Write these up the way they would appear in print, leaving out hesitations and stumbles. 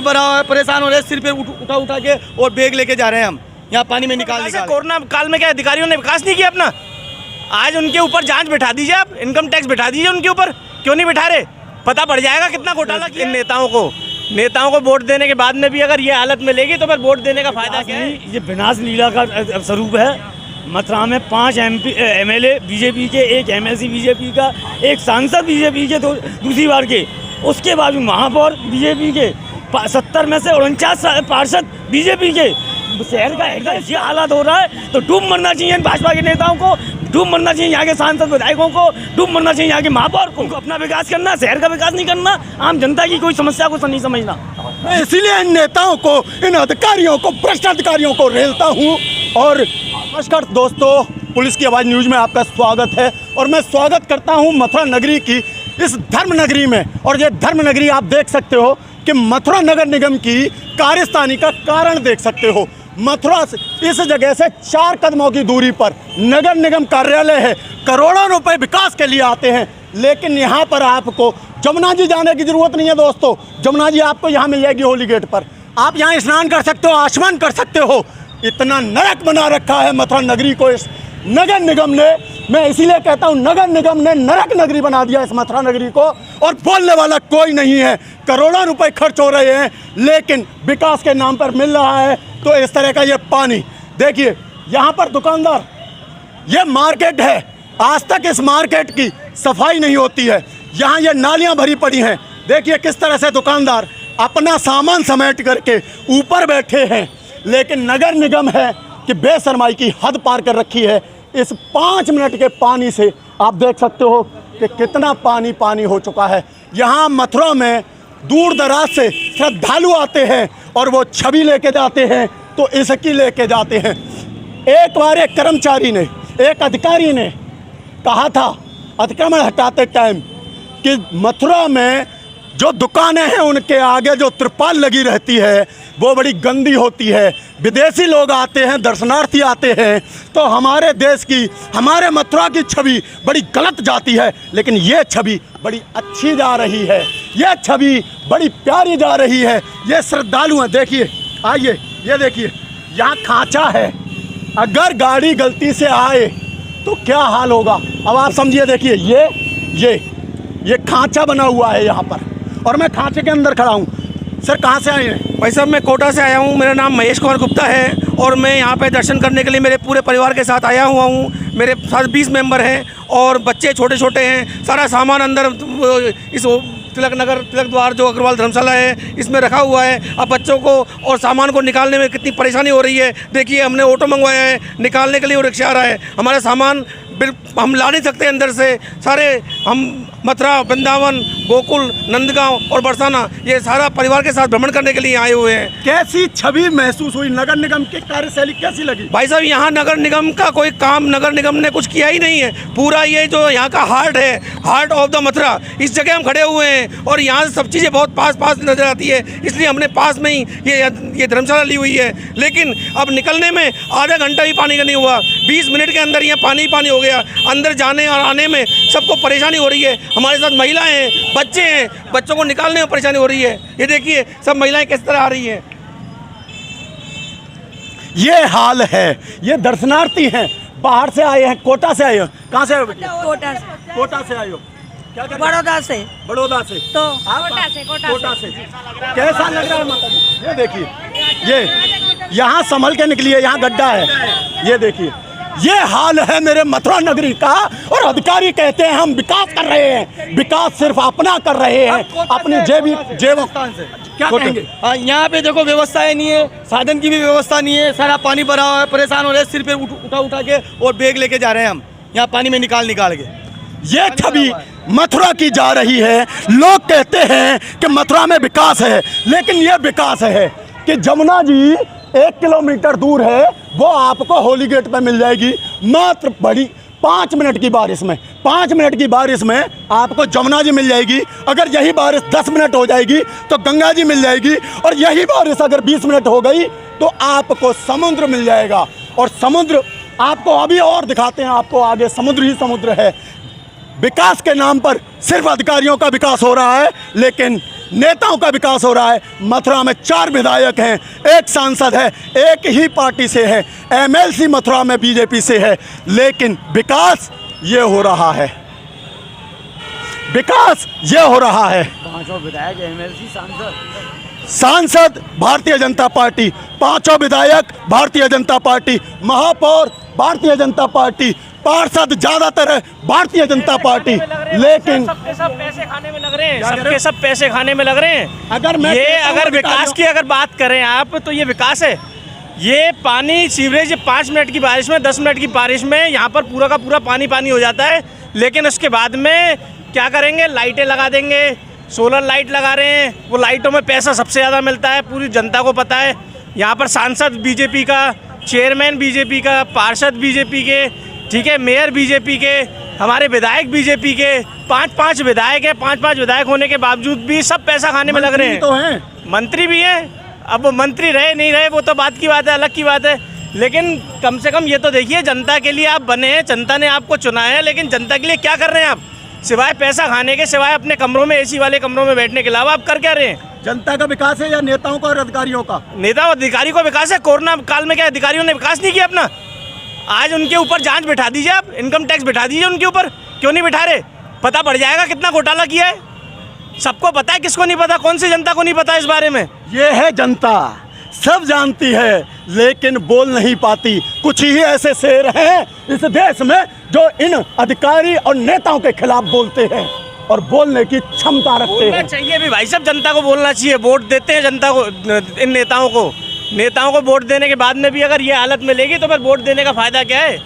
भरा हुआ है, परेशान हो रहे हैं, सिर पे उठा उठा के और बैग लेके जा रहे हैं हम यहाँ पानी में निकाल। कोरोना काल में क्या अधिकारियों ने विकास नहीं किया अपना? आज उनके ऊपर जांच बैठा दीजिए, आप इनकम टैक्स बैठा दीजिए उनके ऊपर, क्यों नहीं बैठा रहे? पता पड़ जाएगा कितना घोटाला किया। नेताओं को वोट देने के बाद में भी अगर ये हालत मिलेगी तो फिर वोट देने का फायदा क्या है? ये विनाश लीला का स्वरूप है। मथुरा में 5 MLA बीजेपी के, 1 MLC बीजेपी का, 1 सांसद बीजेपी के, दूसरी बार के, उसके बाद महापौर बीजेपी के, 70 में से 49 पार्षद बीजेपी के। शहर का ये हालात हो रहा है तो डूब मरना चाहिए भाजपा के नेताओं को, डूब मरना चाहिए यहाँ के सांसद विधायकों को, डूब मरना चाहिए यहाँ के महापौर को। अपना विकास करना, शहर का विकास नहीं करना, आम जनता की कोई समस्या को नहीं समझना। मैं इसीलिए इन नेताओं को, इन अधिकारियों को, भ्रष्ट अधिकारियों को रेलता हूँ। और नमस्कार दोस्तों, पुलिस की आवाज़ न्यूज़ में आपका स्वागत है और मैं स्वागत करता हूँ मथुरा नगरी की, इस धर्म नगरी में। और ये धर्म नगरी आप देख सकते हो कि मथुरा नगर निगम की कारस्तानी का कारण देख सकते हो। मथुरा इस जगह से 4 कदमों की दूरी पर नगर निगम कार्यालय है। करोड़ों रुपए विकास के लिए आते हैं, लेकिन यहाँ पर आपको जमुना जी जाने की ज़रूरत नहीं है दोस्तों। जमुना जी आपको यहाँ मिल जाएगी होली गेट पर, आप यहाँ स्नान कर सकते हो, आचमन कर सकते हो। इतना नरक बना रखा है मथुरा नगरी को इस नगर निगम ने। मैं इसीलिए कहता हूँ नगर निगम ने नरक नगरी बना दिया इस मथुरा नगरी को, और बोलने वाला कोई नहीं है। करोड़ों रुपए खर्च हो रहे हैं, लेकिन विकास के नाम पर मिल रहा है तो इस तरह का ये पानी। देखिए यहाँ पर दुकानदार, ये मार्केट है, आज तक इस मार्केट की सफाई नहीं होती है। यहाँ ये नालियाँ भरी पड़ी हैं। देखिए किस तरह से दुकानदार अपना सामान समेट करके ऊपर बैठे हैं, लेकिन नगर निगम है कि बेशर्माई की हद पार कर रखी है। इस 5 मिनट के पानी से आप देख सकते हो कि कितना पानी पानी हो चुका है। यहाँ मथुरा में दूर दराज से श्रद्धालु आते हैं और वो छवि लेके जाते हैं तो इसकी लेके जाते हैं। एक बार एक कर्मचारी ने, एक अधिकारी ने कहा था अतिक्रमण हटाते टाइम कि मथुरा में जो दुकानें हैं उनके आगे जो त्रिपाल लगी रहती है वो बड़ी गंदी होती है। विदेशी लोग आते हैं, दर्शनार्थी आते हैं तो हमारे देश की, हमारे मथुरा की छवि बड़ी गलत जाती है। लेकिन ये छवि बड़ी अच्छी जा रही है, ये छवि बड़ी प्यारी जा रही है। ये श्रद्धालु हैं, देखिए, आइए, ये देखिए यहाँ खांचा है। अगर गाड़ी गलती से आए तो क्या हाल होगा, अब आप समझिए। देखिए ये खांचा बना हुआ है यहाँ पर, और मैं खांचे के अंदर खड़ा हूँ। सर कहाँ से आए हैं? भाई साहब मैं कोटा से आया हूँ, मेरा नाम महेश कुमार गुप्ता है और मैं यहाँ पे दर्शन करने के लिए मेरे पूरे परिवार के साथ आया हुआ हूँ। मेरे साथ 20 मेंबर हैं और बच्चे छोटे छोटे हैं। सारा सामान अंदर इस तिलक द्वार जो अग्रवाल धर्मशाला है इसमें रखा हुआ है। अब बच्चों को और सामान को निकालने में कितनी परेशानी हो रही है। देखिए हमने ऑटो मंगवाया है, निकालने के लिए रिक्शा आ रहा है। हमारा सामान हम ला नहीं सकते अंदर से। सारे हम मथुरा, वृंदावन, गोकुल, नंदगांव और बरसाना, ये सारा परिवार के साथ भ्रमण करने के लिए आए हुए हैं। कैसी छवि महसूस हुई, नगर निगम की कार्यशैली कैसी लगी? भाई साहब यहाँ नगर निगम का कोई काम नगर निगम ने कुछ किया ही नहीं है। पूरा ये जो यहाँ का हार्ट है, हार्ट ऑफ द मथुरा, इस जगह हम खड़े हुए हैं और यहाँ से सब चीज़ें बहुत पास नजर आती है। इसलिए हमने पास में ही ये धर्मशाला ली हुई है। लेकिन अब निकलने में आधा घंटा भी पानी का नहीं हुआ, 20 मिनट के अंदर यहाँ पानी हो गया। अंदर जाने और आने में सबको परेशानी हो रही है। हमारे साथ महिलाएं हैं, बच्चे हैं, बच्चों को निकालने में परेशानी हो रही है। ये देखिए सब महिलाएं किस तरह आ रही हैं। ये हाल है। ये दर्शनार्थी हैं, बाहर से आए हैं, कोटा से आए हो। कहाँ से आए हो? कोटा से आए हो। क्या बड़ौदा से। बड़ौदा से तो कोटा से कैसा लग रहा है माता जी? ये देखिए, ये यहाँ संभल के निकली है, यहाँ गड्ढा है। ये देखिए ये हाल है मेरे मथुरा नगरी का। और अधिकारी कहते हैं हम विकास कर रहे हैं, विकास सिर्फ अपना कर रहे हैं, अपनी जेब से। क्या कहेंगे? यहाँ पे देखो व्यवस्थाएं नहीं है, साधन की भी व्यवस्था नहीं है। सारा पानी भरा हुआ है, परेशान हो रहे हैं, सिर पे उठा के और बैग लेके जा रहे हैं हम यहाँ पानी में निकाल के। ये छवि मथुरा की जा रही है। लोग कहते हैं कि मथुरा में विकास है, लेकिन ये विकास है कि जमुना जी 1 किलोमीटर दूर है, वो आपको होली गेट पे मिल जाएगी। मात्र बड़ी 5 मिनट की बारिश में, 5 मिनट की बारिश में आपको जमुना जी मिल जाएगी। अगर यही बारिश 10 मिनट हो जाएगी तो गंगा जी मिल जाएगी, और यही बारिश अगर 20 मिनट हो गई तो आपको समुद्र मिल जाएगा। और समुद्र आपको अभी और दिखाते हैं, आपको आगे समुद्र ही समुद्र है। विकास के नाम पर सिर्फ अधिकारियों का विकास हो रहा है, लेकिन नेताओं का विकास हो रहा है। मथुरा में 4 विधायक हैं, 1 सांसद है, एक ही पार्टी से है, एमएलसी मथुरा में बीजेपी से है, लेकिन विकास ये हो रहा है, विकास ये हो रहा है। 5 विधायक एमएलसी सांसद भारतीय जनता पार्टी, 5 विधायक भारतीय जनता पार्टी, महापौर भारतीय जनता पार्टी, पार्षद ज्यादातर है भारतीय जनता पार्टी, लेकिन सबके सब पैसे खाने में लग रहे हैं, सबके सब पैसे खाने में लग रहे हैं। अगर मैं अगर विकास की अगर बात करें आप, तो ये विकास है। ये पानी सीवरेज 5 मिनट की बारिश में, 10 मिनट की बारिश में यहाँ पर पूरा का पूरा पानी हो जाता है, लेकिन उसके बाद में क्या करेंगे, लाइटें लगा देंगे, सोलर लाइट लगा रहे हैं, वो लाइटों में पैसा सबसे ज़्यादा मिलता है, पूरी जनता को पता है। यहाँ पर सांसद बीजेपी का, चेयरमैन बीजेपी का, पार्षद बीजेपी के, ठीक है, मेयर बीजेपी के, हमारे विधायक बीजेपी के, 5 विधायक हैं। 5 विधायक होने के बावजूद भी सब पैसा खाने में लग रहे हैं। तो हैं, मंत्री भी हैं, अब वो मंत्री रहे नहीं रहे वो तो बात की बात है, अलग की बात है, लेकिन कम से कम ये तो देखिए, जनता के लिए आप बने हैं, जनता ने आपको चुना है, लेकिन जनता के लिए क्या कर रहे हैं आप? सिवाय पैसा खाने के, सिवाय अपने कमरों में, एसी वाले कमरों में बैठने के अलावा आप कर क्या रहे हैं? जनता का विकास है या नेताओं का और अधिकारियों का? नेता और अधिकारी को विकास है। कोरोना काल में क्या अधिकारियों ने विकास नहीं किया अपना? आज उनके ऊपर जांच बिठा दीजिए, आप इनकम टैक्स बिठा दीजिए उनके ऊपर, क्यों नहीं बिठा रहे? पता पड़ जाएगा कितना घोटाला किया है, सबको पता है। किसको नहीं पता? कौन सी जनता को नहीं पता इस बारे में? ये है जनता, सब जानती है, लेकिन बोल नहीं पाती। कुछ ही ऐसे शेर हैं इस देश में जो इन अधिकारी और नेताओं के खिलाफ बोलते हैं और बोलने की क्षमता रखते बोलना हैं। चाहिए भी भाई, सब जनता को बोलना चाहिए। वोट देते हैं जनता को, इन नेताओं को वोट देने के बाद में भी अगर ये हालत मिलेगी तो फिर वोट देने का फायदा क्या है?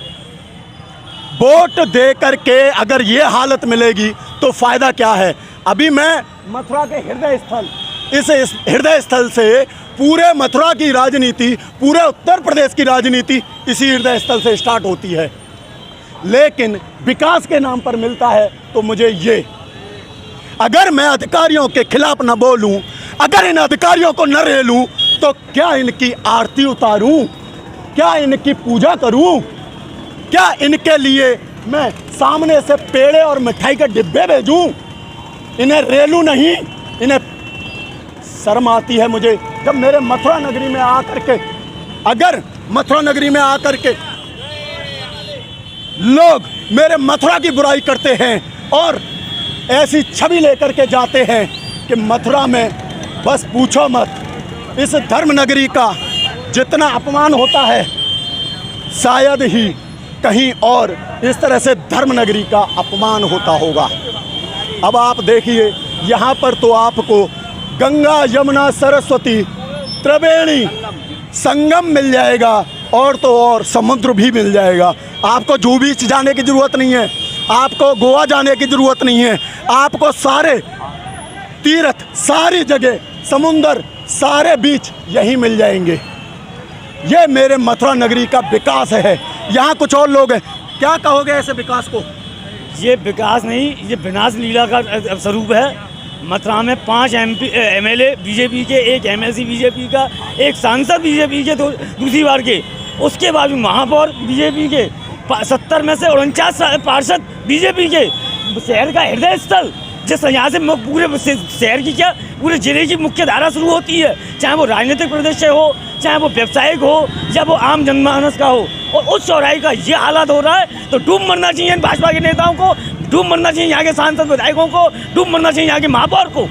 वोट दे करके अगर ये हालत मिलेगी तो फायदा क्या है? अभी मैं मथुरा के हृदय स्थल, इस हृदय स्थल से पूरे मथुरा की राजनीति, पूरे उत्तर प्रदेश की राजनीति इसी हृदय स्थल से स्टार्ट होती है, लेकिन विकास के नाम पर मिलता है तो मुझे ये, अगर मैं अधिकारियों के खिलाफ न बोलूं, अगर इन अधिकारियों को न रेलूं, तो क्या इनकी आरती उतारूं, क्या इनकी पूजा करूं, क्या इनके लिए मैं सामने से पेड़े और मिठाई के डिब्बे भेजूं? इन्हें रेलूं नहीं। इन्हें शर्म आती है मुझे जब मेरे मथुरा नगरी में आकर के, अगर मथुरा नगरी में आकर के लोग मेरे मथुरा की बुराई करते हैं और ऐसी छवि लेकर के जाते हैं कि मथुरा में बस पूछो मत, इस धर्म नगरी का जितना अपमान होता है शायद ही कहीं और इस तरह से धर्म नगरी का अपमान होता होगा। अब आप देखिए, यहाँ पर तो आपको गंगा, यमुना, सरस्वती, त्रिवेणी संगम मिल जाएगा और तो और समुद्र भी मिल जाएगा। आपको जूहू बीच जाने की ज़रूरत नहीं है, आपको गोवा जाने की ज़रूरत नहीं है, आपको सारे तीर्थ, सारी जगह, समुंदर, सारे बीच यहीं मिल जाएंगे। ये मेरे मथुरा नगरी का विकास है। यहाँ कुछ और लोग हैं, क्या कहोगे ऐसे विकास को? ये विकास नहीं, ये विनाश लीला का स्वरूप है। मथुरा में 5 एमएलए बीजेपी के, 1 एमएलसी बीजेपी का, 1 सांसद बीजेपी के, दूसरी बार के, उसके बाद महापौर बीजेपी के, 70 में से 49 पार्षद बीजेपी के। शहर का हृदय स्थल, जिस यहाँ से पूरे शहर की क्या, पूरे जिले की मुख्य धारा शुरू होती है, चाहे वो राजनीतिक प्रदेश हो, चाहे वो व्यावसायिक हो, या वो आम जनमानस का हो, और उस चौराहे का ये हालत हो रहा है तो डूब मरना चाहिए भाजपा के नेताओं को, डूब मरना चाहिए यहाँ के सांसद विधायकों को, डूब मरना चाहिए यहाँ के महापौर को।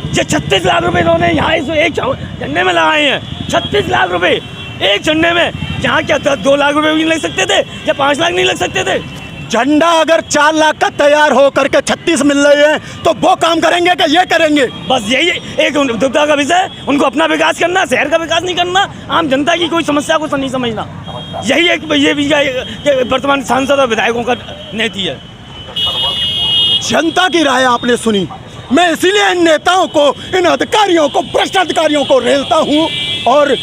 ये 36 लाख रुपए इन्होंने यहाँ इस एक झंडे में लगाए हैं। 36 लाख रुपए एक झंडे में, जहाँ क्या 2 लाख रुपए भी नहीं लग सकते थे या 5 लाख नहीं लग सकते थे? झंडा अगर 4 लाख का तैयार हो करके 36 मिल रहे हैं तो वो काम करेंगे कि ये करेंगे? बस यही एक दुविधा का विषय, उनको अपना विकास करना, शहर का विकास नहीं करना, आम जनता की कोई समस्या को नहीं समझना। यही एक ये भी वर्तमान सांसद और विधायकों का नीति है। जनता की राय आपने सुनी। मैं इसीलिए इन नेताओं को, इन अधिकारियों को, भ्रष्ट अधिकारियों को रेलता हूँ। और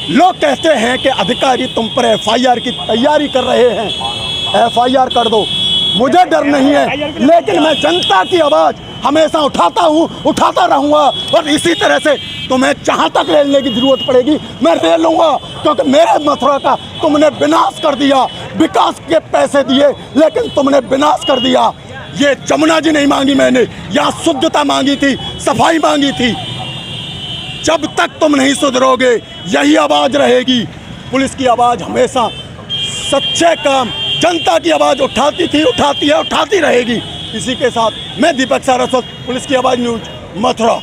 लोग कहते हैं कि अधिकारी तुम पर एफआईआर की तैयारी कर रहे हैं, एफआईआर कर दो, मुझे डर नहीं है, लेकिन मैं जनता की आवाज़ हमेशा उठाता हूँ, उठाता रहूँगा। और इसी तरह से तुम्हें जहाँ तक रेलने की ज़रूरत पड़ेगी मैं रेल लूँगा, क्योंकि मेरे मथुरा का तुमने विनाश कर दिया। विकास के पैसे दिए लेकिन तुमने विनाश कर दिया। ये जमुना जी नहीं मांगी मैंने, यहाँ शुद्धता मांगी थी, सफाई मांगी थी। जब तक तुम नहीं सुधरोगे यही आवाज़ रहेगी। पुलिस की आवाज़ हमेशा सच्चे काम, जनता की आवाज़ उठाती थी, उठाती है, उठाती रहेगी। इसी के साथ मैं दीपक सारस्वत, पुलिस की आवाज़ न्यूज़, मथुरा।